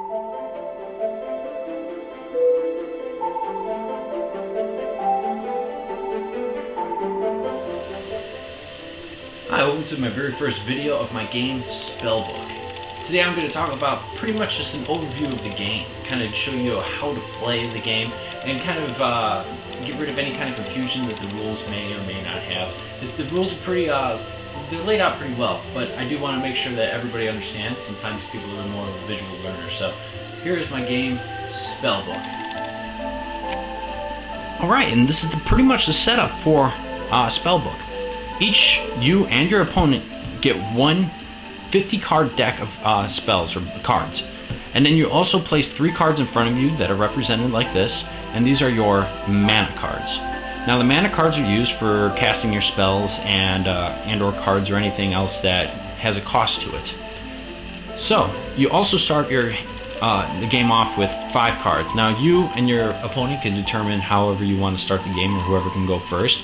Hi, welcome to my very first video of my game, Spellbook. Today I'm going to talk about pretty much just an overview of the game, kind of show you how to play the game, and kind of get rid of any kind of confusion that the rules may or may not have. The rules are pretty, they're laid out pretty well, but I do want to make sure that everybody understands. Sometimes people are more of a visual learner. So here is my game, Spellbook. Alright, and this is pretty much the setup for Spellbook. Each, you and your opponent get one 50-card deck of spells or cards. And then you also place 3 cards in front of you that are represented like this, and these are your mana cards. Now the mana cards are used for casting your spells and or cards or anything else that has a cost to it. So, you also start your the game off with 5 cards. Now you and your opponent can determine however you want to start the game, or whoever can go first.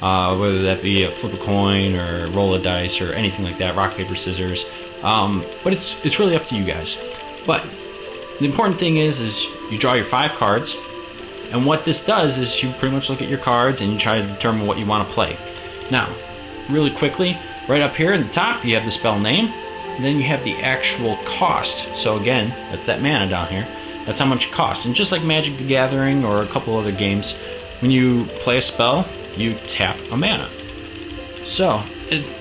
Whether that be a flip a coin or roll a dice or anything like that, rock, paper, scissors. But it's really up to you guys. But the important thing is you draw your 5 cards, and what this does is you pretty much look at your cards and you try to determine what you want to play. Now, really quickly, right up here at the top you have the spell name, and then you have the actual cost. So again, that's that mana down here. That's how much it costs. And just like Magic the Gathering or a couple other games, when you play a spell, you tap a mana. So,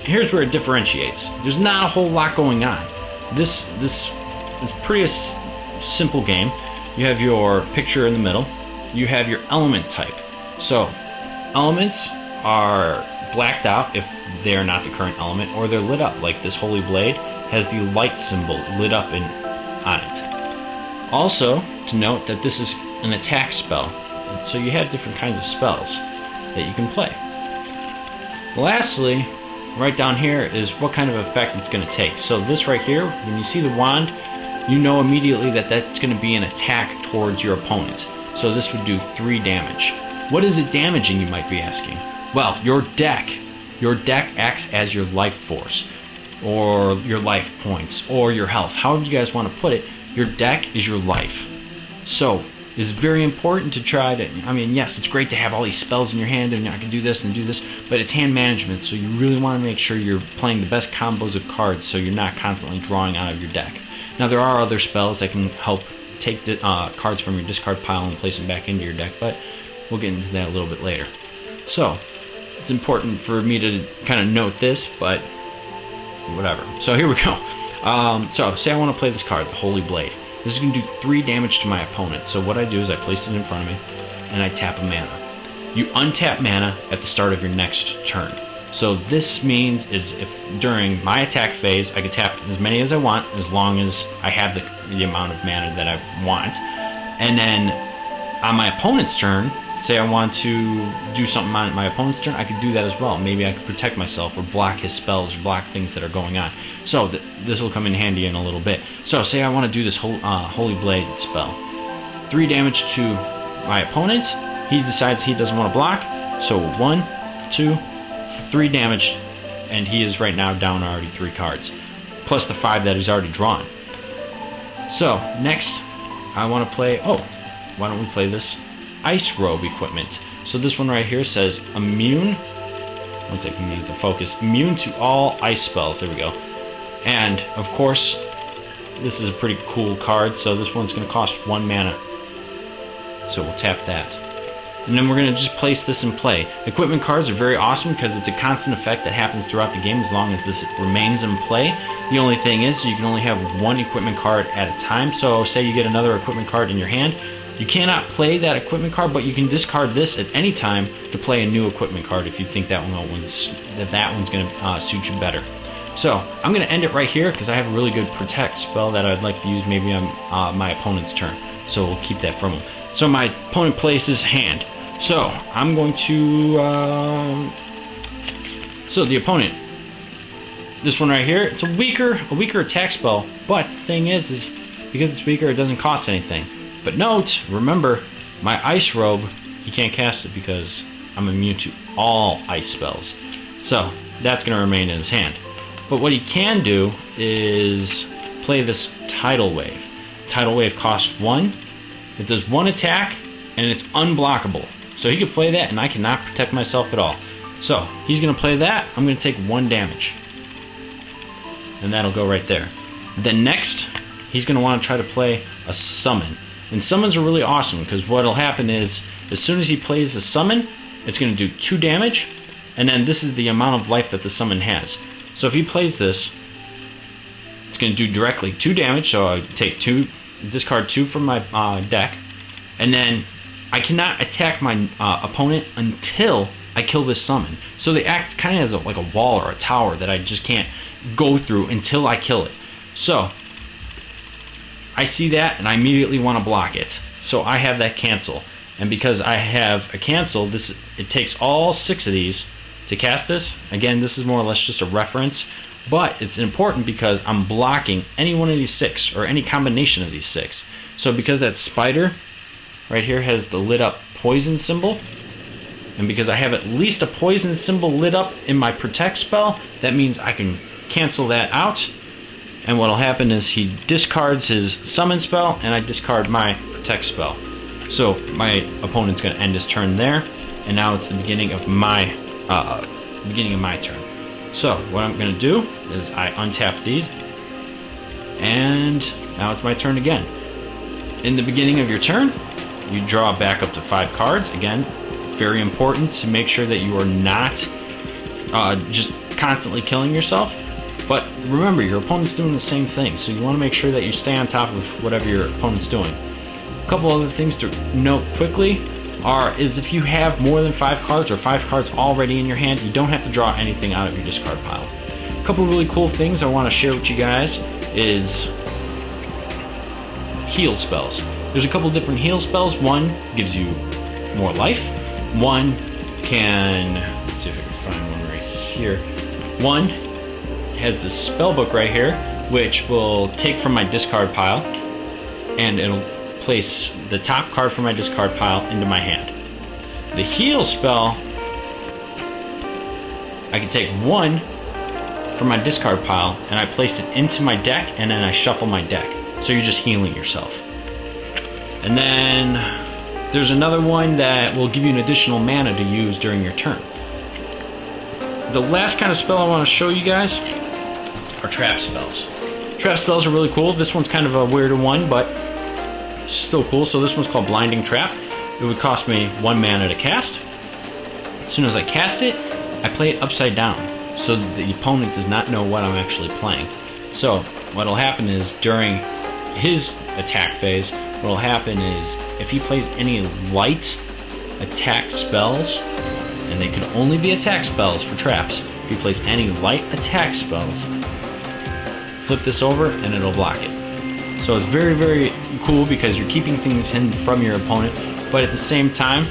here's where it differentiates. There's not a whole lot going on. This is pretty simple game. You have your picture in the middle. You have your element type. So, elements are blacked out if they're not the current element, or they're lit up, like this Holy Blade has the light symbol lit up on it. Also, to note that this is an attack spell. So you have different kinds of spells that you can play. Lastly, right down here is what kind of effect it's going to take. So this right here, when you see the wand, you know immediately that that's going to be an attack towards your opponent. So this would do 3 damage. What is it damaging, you might be asking? Well, your deck. Your deck acts as your life force, or your life points, or your health. However you guys want to put it, your deck is your life. So it's very important to try to, I mean, yes, it's great to have all these spells in your hand and I can do this and do this, but it's hand management, so you really want to make sure you're playing the best combos of cards so you're not constantly drawing out of your deck. Now there are other spells that can help take the cards from your discard pile and place them back into your deck, but we'll get into that a little bit later. So, it's important for me to kind of note this, but whatever. So here we go. So, say I want to play this card, the Holy Blade. This is going to do 3 damage to my opponent. So what I do is I place it in front of me, and I tap a mana. You untap mana at the start of your next turn. So this means is if during my attack phase, I can tap as many as I want, as long as I have the amount of mana that I want. And then on my opponent's turn, say I want to do something on my opponent's turn, I could do that as well. Maybe I could protect myself or block his spells or block things that are going on. So this will come in handy in a little bit. So say I want to do this Holy Blade spell. 3 damage to my opponent. He decides he doesn't want to block. So 1, 2, 3 damage, and he is right now down already 3 cards, plus the 5 that he's already drawn. So next, I want to play. Oh, why don't we play this Ice Robe equipment? So this one right here says immune. One second, we need to focus. Immune to all ice spells. There we go. And of course, this is a pretty cool card. So this one's going to cost 1 mana. So we'll tap that. And then we're going to just place this in play. Equipment cards are very awesome because it's a constant effect that happens throughout the game as long as this remains in play. The only thing is you can only have 1 equipment card at a time. So say you get another equipment card in your hand, you cannot play that equipment card, but you can discard this at any time to play a new equipment card if you think that one's going to suit you better. So I'm going to end it right here because I have a really good protect spell that I'd like to use maybe on my opponent's turn. So we'll keep that from him. So my opponent places hand. So I'm going to. So the opponent. This one right here. It's a weaker attack spell, but the thing is because it's weaker, it doesn't cost anything. But note, remember, my Ice Robe, he can't cast it because I'm immune to all ice spells. So that's going to remain in his hand. But what he can do is play this Tidal Wave. Tidal Wave costs 1. It does 1 attack, and it's unblockable. So he could play that, and I cannot protect myself at all. So he's going to play that. I'm going to take 1 damage. And that'll go right there. Then next, he's going to want to try to play a summon. And summons are really awesome, because what will happen is, as soon as he plays a summon, it's going to do 2 damage, and then this is the amount of life that the summon has. So if he plays this, it's going to do directly 2 damage, so I take 2, discard 2 from my deck, and then I cannot attack my opponent until I kill this summon. So they act kind of as like a wall or a tower that I just can't go through until I kill it. So I see that and I immediately want to block it. So I have that cancel. And because I have a cancel, it takes all 6 of these to cast this. Again, this is more or less just a reference, but it's important because I'm blocking any one of these 6 or any combination of these 6. So because that spider right here has the lit up poison symbol, and because I have at least a poison symbol lit up in my protect spell, that means I can cancel that out. And what will happen is he discards his summon spell, and I discard my protect spell. So my opponent's going to end his turn there, and now it's the beginning of my turn. So what I'm going to do is I untap these, and now it's my turn again. In the beginning of your turn, you draw back up to 5 cards. Again, very important to make sure that you are not just constantly killing yourself. But remember, your opponent's doing the same thing, so you want to make sure that you stay on top of whatever your opponent's doing. A couple other things to note quickly is if you have more than 5 cards or 5 cards already in your hand, you don't have to draw anything out of your discard pile. A couple really cool things I want to share with you guys is heal spells. There's a couple different heal spells. One gives you more life. One can, let's see if I can find one right here. One has the spellbook right here, which will take from my discard pile, and it'll place the top card from my discard pile into my hand. The heal spell, I can take 1 from my discard pile and I place it into my deck, and then I shuffle my deck. So you're just healing yourself. And then there's another one that will give you an additional mana to use during your turn. The last kind of spell I want to show you guys are trap spells. Trap spells are really cool. This one's kind of a weirder one, but still cool. So this one's called Blinding Trap. It would cost me 1 mana to cast. As soon as I cast it, I play it upside down, so that the opponent does not know what I'm actually playing. So what will happen is, during his attack phase, what will happen is, if he plays any light attack spells, and they can only be attack spells for traps, if he plays any light attack spells, flip this over and it'll block it. So it's very, very cool because you're keeping things hidden from your opponent, but at the same time,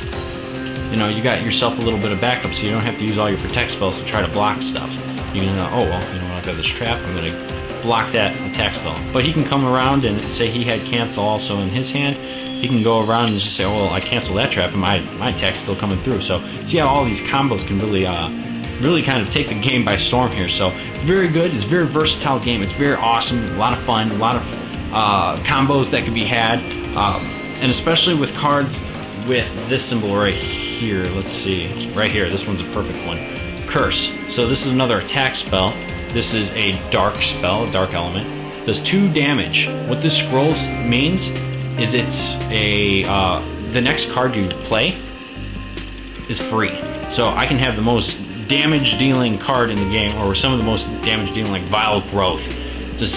you know, you got yourself a little bit of backup, so you don't have to use all your protect spells to try to block stuff. You can go, oh well, you know, I've got this trap, I'm going to block that attack spell. But he can come around and say he had cancel also in his hand. He can go around and just say, oh well, I canceled that trap and my attack's still coming through. So see how all these combos can really kind of take the game by storm here. So it's very good. It's a very versatile game. It's very awesome. A lot of fun. A lot of combos that can be had, and especially with cards with this symbol right here. Let's see, right here. This one's a perfect one. Kurse. So this is another attack spell. This is a dark spell, dark element. Does 2 damage. What this scroll means is it's the next card you play is free. So I can have the most damage dealing card in the game, or some of the most damage dealing, like Vile Growth. Just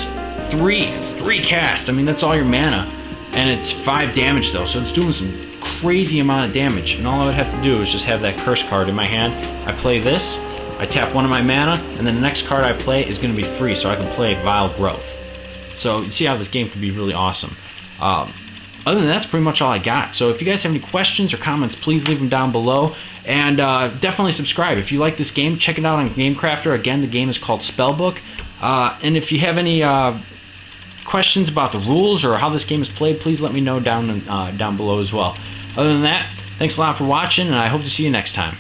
3 cast. I mean, that's all your mana, and it's 5 damage though, so it's doing some crazy amount of damage. And all I would have to do is just have that Kurse card in my hand. I play this, I tap 1 of my mana, and then the next card I play is going to be free, so I can play Vile Growth. So you see how this game can be really awesome. Other than that, that's pretty much all I got. So if you guys have any questions or comments, please leave them down below. And definitely subscribe. If you like this game, check it out on GameCrafter. Again, the game is called Spellbook. And if you have any questions about the rules or how this game is played, please let me know down below as well. Other than that, thanks a lot for watching, and I hope to see you next time.